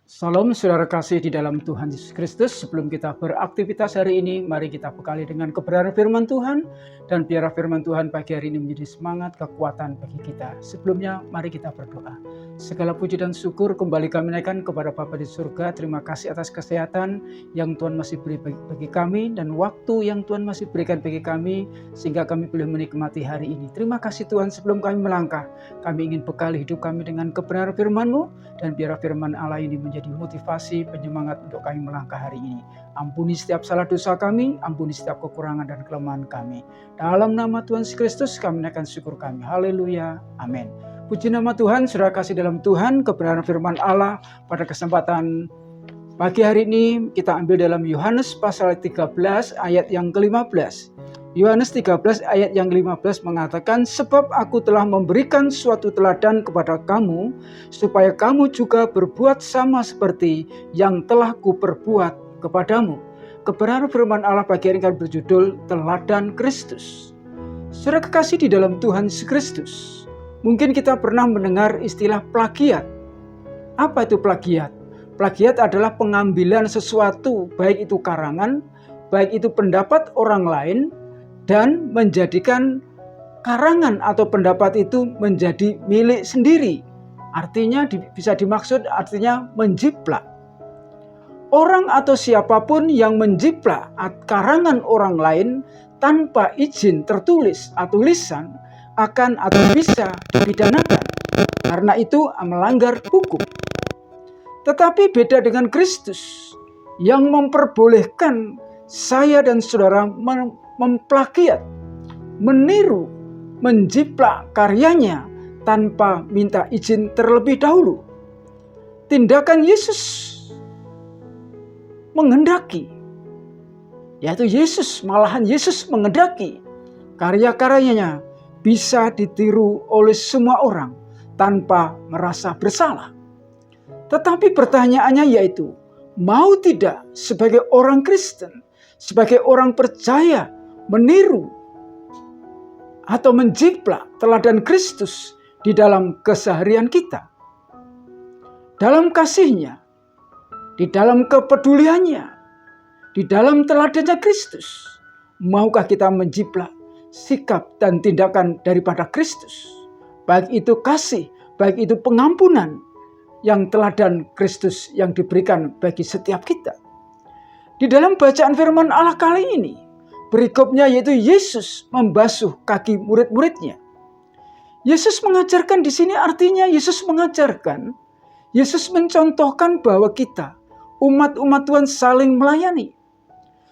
Salam saudara kasih di dalam Tuhan Yesus Kristus. Sebelum kita beraktivitas hari ini, mari kita bekali dengan kebenaran firman Tuhan. Dan biarlah firman Tuhan pagi hari ini menjadi semangat, kekuatan bagi kita. Sebelumnya, mari kita berdoa. Segala puji dan syukur kembali kami naikkan kepada Bapa di surga. Terima kasih atas kesehatan yang Tuhan masih beri bagi kami, dan waktu yang Tuhan masih berikan bagi kami, sehingga kami boleh menikmati hari ini. Terima kasih Tuhan. Sebelum kami melangkah, kami ingin bekali hidup kami dengan kebenaran firman-Mu, dan biarlah firman Allah ini menjadi motivasi, penyemangat untuk kami melangkah hari ini. Ampuni setiap salah dosa kami, ampuni setiap kekurangan dan kelemahan kami. Dalam nama Tuhan Yesus Kristus kami naikkan syukur kami. Haleluya. Amin. Puji nama Tuhan, saudara kasih dalam Tuhan, kebenaran firman Allah pada kesempatan pagi hari ini kita ambil dalam Yohanes pasal 13 ayat yang ke-15. Yohanes 13 ayat yang 15 mengatakan, sebab aku telah memberikan suatu teladan kepada kamu, supaya kamu juga berbuat sama seperti yang telah kuperbuat kepadamu. Kebenaran firman Allah pagi hari ini berjudul Teladan Kristus. Saudara kekasih di dalam Tuhan Yesus Kristus, mungkin kita pernah mendengar istilah plagiat. Apa itu plagiat? Plagiat adalah pengambilan sesuatu, baik itu karangan, baik itu pendapat orang lain, dan menjadikan karangan atau pendapat itu menjadi milik sendiri. Artinya bisa dimaksud artinya menjiplak. Orang atau siapapun yang menjiplak karangan orang lain tanpa izin tertulis atau lisan akan atau bisa dipidanakan. Karena itu melanggar hukum. Tetapi beda dengan Kristus yang memperbolehkan saya dan saudara memplagiat, meniru, menjiplak karyanya tanpa minta izin terlebih dahulu. Tindakan Yesus menghendaki, yaitu malahan Yesus menghendaki karya-karyanya bisa ditiru oleh semua orang tanpa merasa bersalah. Tetapi pertanyaannya yaitu, mau tidak sebagai orang Kristen, sebagai orang percaya, meniru atau menjiplak teladan Kristus di dalam keseharian kita? Dalam kasihnya, di dalam kepeduliannya, di dalam teladannya Kristus, maukah kita menjiplak sikap dan tindakan daripada Kristus? Baik itu kasih, baik itu pengampunan yang teladan Kristus yang diberikan bagi setiap kita. Di dalam bacaan firman Allah kali ini, berikutnya yaitu Yesus membasuh kaki murid-muridnya. Yesus mengajarkan di sini artinya Yesus mengajarkan, Yesus mencontohkan bahwa kita, umat-umat Tuhan saling melayani,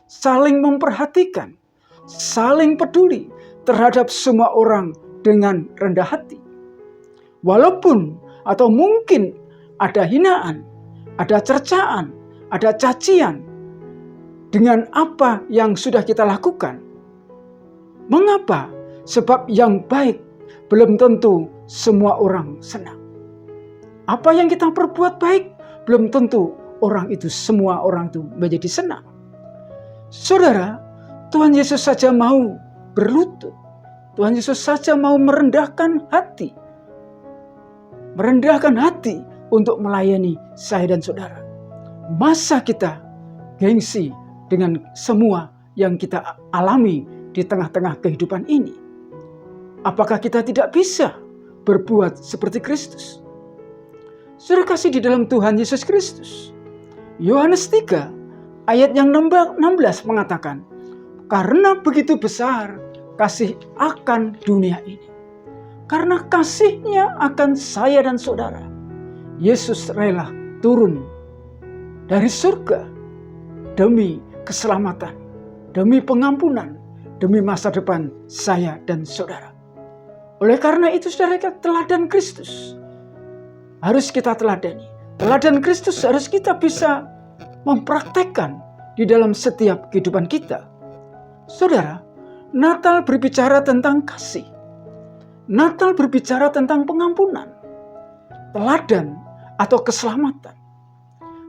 saling memperhatikan, saling peduli terhadap semua orang dengan rendah hati. Walaupun atau mungkin ada hinaan, ada cercaan, ada cacian dengan apa yang sudah kita lakukan. Mengapa? Sebab yang baik belum tentu semua orang senang. Apa yang kita perbuat baik belum tentu semua orang itu menjadi senang. Saudara, Tuhan Yesus saja mau berlutut. Tuhan Yesus saja mau merendahkan hati. Merendahkan hati untuk melayani saya dan saudara. Masa kita gengsi dengan semua yang kita alami di tengah-tengah kehidupan ini? Apakah kita tidak bisa berbuat seperti Kristus? Saudara kasih di dalam Tuhan Yesus Kristus. Yohanes 3 ayat yang 16 mengatakan, karena begitu besar kasih akan dunia ini, karena kasihnya akan saya dan saudara, Yesus rela turun dari surga demi keselamatan, demi pengampunan, demi masa depan saya dan saudara. Oleh karena itu saudara, teladan Kristus harus kita teladani. Teladan Kristus harus kita bisa mempraktekkan di dalam setiap kehidupan kita. Saudara, Natal berbicara tentang kasih. Natal berbicara tentang pengampunan, teladan atau keselamatan.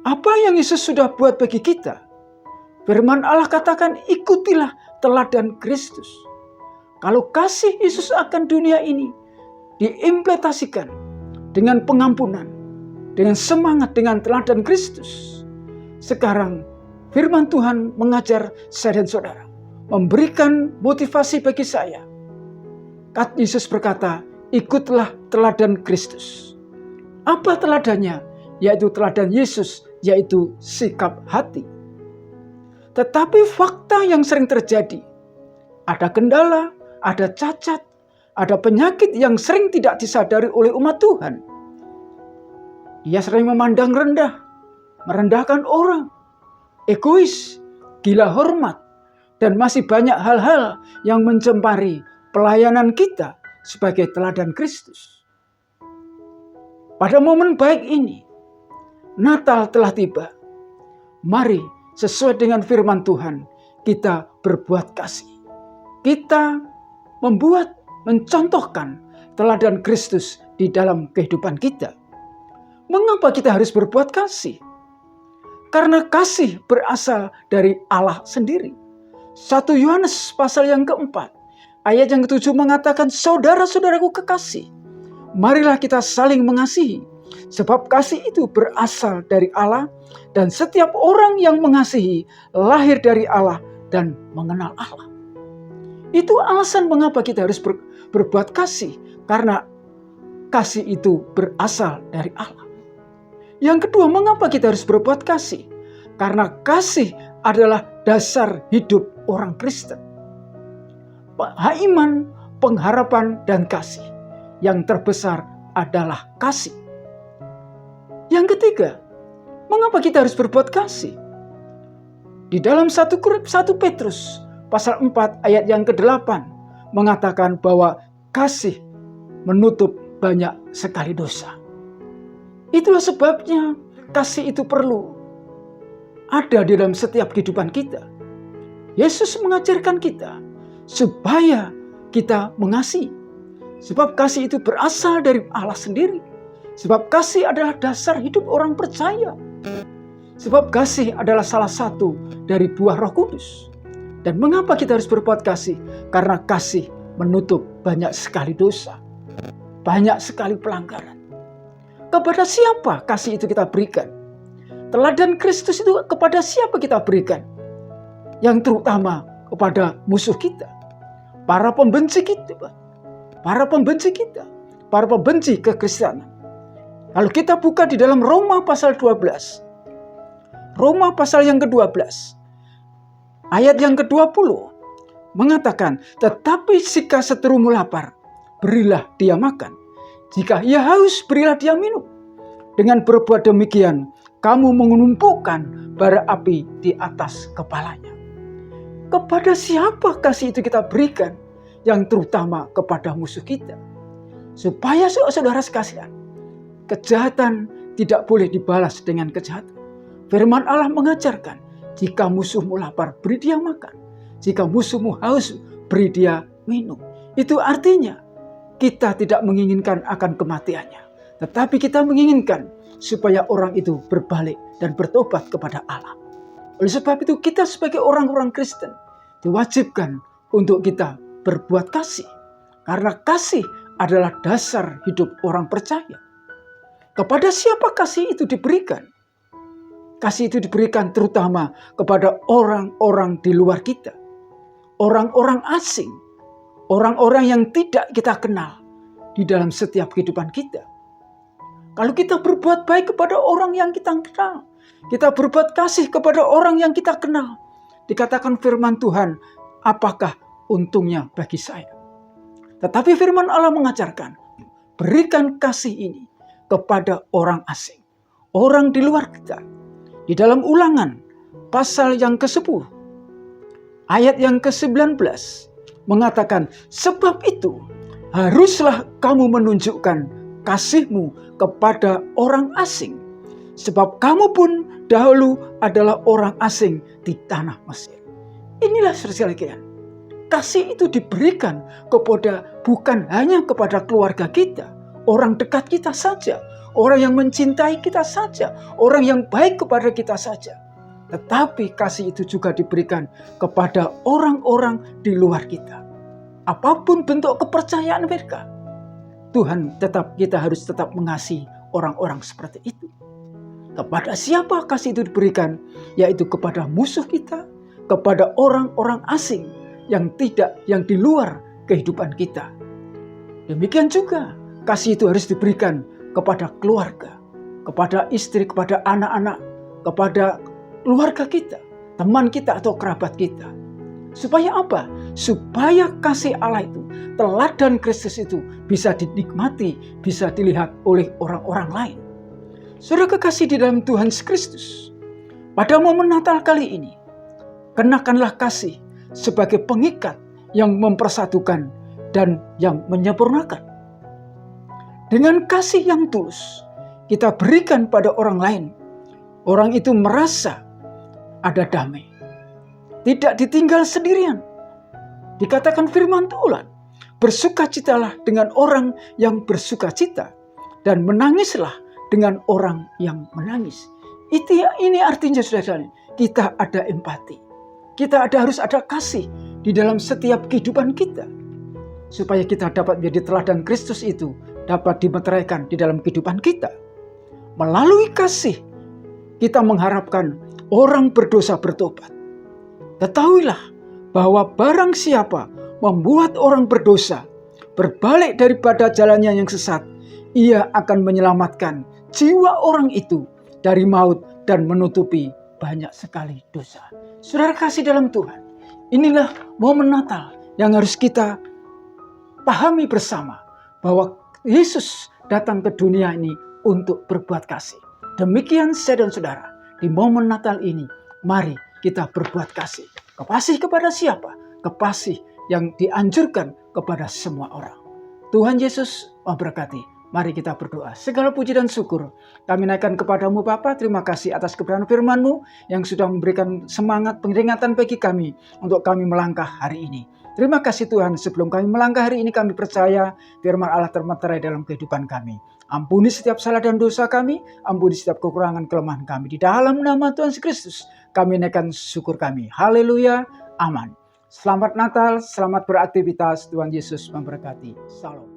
Apa yang Yesus sudah buat bagi kita? Firman Allah katakan, ikutilah teladan Kristus. Kalau kasih Yesus akan dunia ini diimplementasikan dengan pengampunan, dengan semangat, dengan teladan Kristus. Sekarang firman Tuhan mengajar saya dan saudara, memberikan motivasi bagi saya. Kata Yesus berkata, ikutlah teladan Kristus. Apa teladannya? Yaitu teladan Yesus, yaitu sikap hati. Tetapi fakta yang sering terjadi, ada kendala, ada cacat, ada penyakit yang sering tidak disadari oleh umat Tuhan. Ia sering memandang rendah, merendahkan orang, egois, gila hormat, dan masih banyak hal-hal yang mencemari pelayanan kita sebagai teladan Kristus. Pada momen baik ini, Natal telah tiba. Mari sesuai dengan firman Tuhan, kita berbuat kasih. Kita mencontohkan teladan Kristus di dalam kehidupan kita. Mengapa kita harus berbuat kasih? Karena kasih berasal dari Allah sendiri. 1 Yohanes pasal yang keempat, ayat yang ke-7 mengatakan, saudara-saudaraku kekasih, marilah kita saling mengasihi. Sebab kasih itu berasal dari Allah, dan setiap orang yang mengasihi lahir dari Allah dan mengenal Allah. Itu alasan mengapa kita harus berbuat kasih, karena kasih itu berasal dari Allah. Yang kedua, mengapa kita harus berbuat kasih? Karena kasih adalah dasar hidup orang Kristen. Iman, pengharapan, dan kasih. Yang terbesar adalah kasih. Yang ketiga, mengapa kita harus berbuat kasih? Di dalam 1 Petrus pasal 4 ayat yang ke-8 mengatakan bahwa kasih menutup banyak sekali dosa. Itulah sebabnya kasih itu perlu ada di dalam setiap kehidupan kita. Yesus mengajarkan kita supaya kita mengasihi. Sebab kasih itu berasal dari Allah sendiri. Sebab kasih adalah dasar hidup orang percaya. Sebab kasih adalah salah satu dari buah Roh Kudus. Dan mengapa kita harus berbuat kasih? Karena kasih menutup banyak sekali dosa. Banyak sekali pelanggaran. Kepada siapa kasih itu kita berikan? Teladan Kristus itu kepada siapa kita berikan? Yang terutama kepada musuh kita. Para pembenci kita. Para pembenci kita. Para pembenci kekristenan. Kalau kita buka di dalam Roma pasal 12. Roma pasal yang ke-12. Ayat yang ke-20. Mengatakan, tetapi jika seterumu lapar, berilah dia makan. Jika ia haus, berilah dia minum. Dengan berbuat demikian, kamu menumpukan bara api di atas kepalanya. Kepada siapa kasih itu kita berikan? Yang terutama kepada musuh kita. Supaya saudara sekalian, kejahatan tidak boleh dibalas dengan kejahatan. Firman Allah mengajarkan, jika musuhmu lapar, beri dia makan. Jika musuhmu haus, beri dia minum. Itu artinya, kita tidak menginginkan akan kematiannya. Tetapi kita menginginkan supaya orang itu berbalik dan bertobat kepada Allah. Oleh sebab itu, kita sebagai orang-orang Kristen diwajibkan untuk kita berbuat kasih. Karena kasih adalah dasar hidup orang percaya. Kepada siapa kasih itu diberikan? Kasih itu diberikan terutama kepada orang-orang di luar kita. Orang-orang asing. Orang-orang yang tidak kita kenal di dalam setiap kehidupan kita. Kalau kita berbuat baik kepada orang yang kita kenal, kita berbuat kasih kepada orang yang kita kenal, dikatakan firman Tuhan, apakah untungnya bagi saya? Tetapi firman Allah mengajarkan, berikan kasih ini kepada orang asing, orang di luar kita. Di dalam Ulangan pasal yang ke-10 ayat yang ke-19 mengatakan, sebab itu haruslah kamu menunjukkan kasihmu kepada orang asing, sebab kamu pun dahulu adalah orang asing di tanah Mesir. Inilah sekalian, kasih itu diberikan kepada bukan hanya kepada keluarga kita, orang dekat kita saja, orang yang mencintai kita saja, orang yang baik kepada kita saja. Tetapi kasih itu juga diberikan kepada orang-orang di luar kita. Apapun bentuk kepercayaan mereka, kita harus tetap mengasihi orang-orang seperti itu. Kepada siapa kasih itu diberikan? Yaitu kepada musuh kita, kepada orang-orang asing yang di luar kehidupan kita. Demikian juga kasih itu harus diberikan kepada keluarga, kepada istri, kepada anak-anak, kepada keluarga kita, teman kita atau kerabat kita. Supaya apa? Supaya kasih Allah itu, teladan Kristus itu bisa dinikmati, bisa dilihat oleh orang-orang lain. Saudara kekasih di dalam Tuhan Kristus, pada momen Natal kali ini, kenakanlah kasih sebagai pengikat yang mempersatukan dan yang menyempurnakan. Dengan kasih yang tulus, kita berikan pada orang lain. Orang itu merasa ada damai, tidak ditinggal sendirian. Dikatakan firman Tuhan, bersukacitalah dengan orang yang bersukacita, dan menangislah dengan orang yang menangis. Ini artinya saudara, kita ada empati. Kita harus ada kasih di dalam setiap kehidupan kita. Supaya kita dapat menjadi teladan Kristus itu dapat dimeteraikan di dalam kehidupan kita. Melalui kasih, kita mengharapkan orang berdosa bertobat. Ketahuilah bahwa barang siapa membuat orang berdosa berbalik daripada jalannya yang sesat, ia akan menyelamatkan jiwa orang itu dari maut dan menutupi banyak sekali dosa. Saudara kasih dalam Tuhan, inilah momen Natal yang harus kita pahami bersama, bahwa Yesus datang ke dunia ini untuk berbuat kasih. Demikian saya dan saudara, di momen Natal ini, mari kita berbuat kasih. Kasih kepada siapa? Kasih yang dianjurkan kepada semua orang. Tuhan Yesus memberkati. Mari kita berdoa. Segala puji dan syukur kami naikkan kepadamu Bapa. Terima kasih atas kebenaran firman-Mu yang sudah memberikan semangat peringatan bagi kami untuk kami melangkah hari ini. Terima kasih Tuhan, sebelum kami melangkah hari ini kami percaya firman Allah termeterai dalam kehidupan kami. Ampuni setiap salah dan dosa kami, ampuni setiap kekurangan kelemahan kami. Di dalam nama Tuhan Yesus Kristus kami naikkan syukur kami. Haleluya, aman. Selamat Natal, selamat beraktivitas, Tuhan Yesus memberkati. Salam.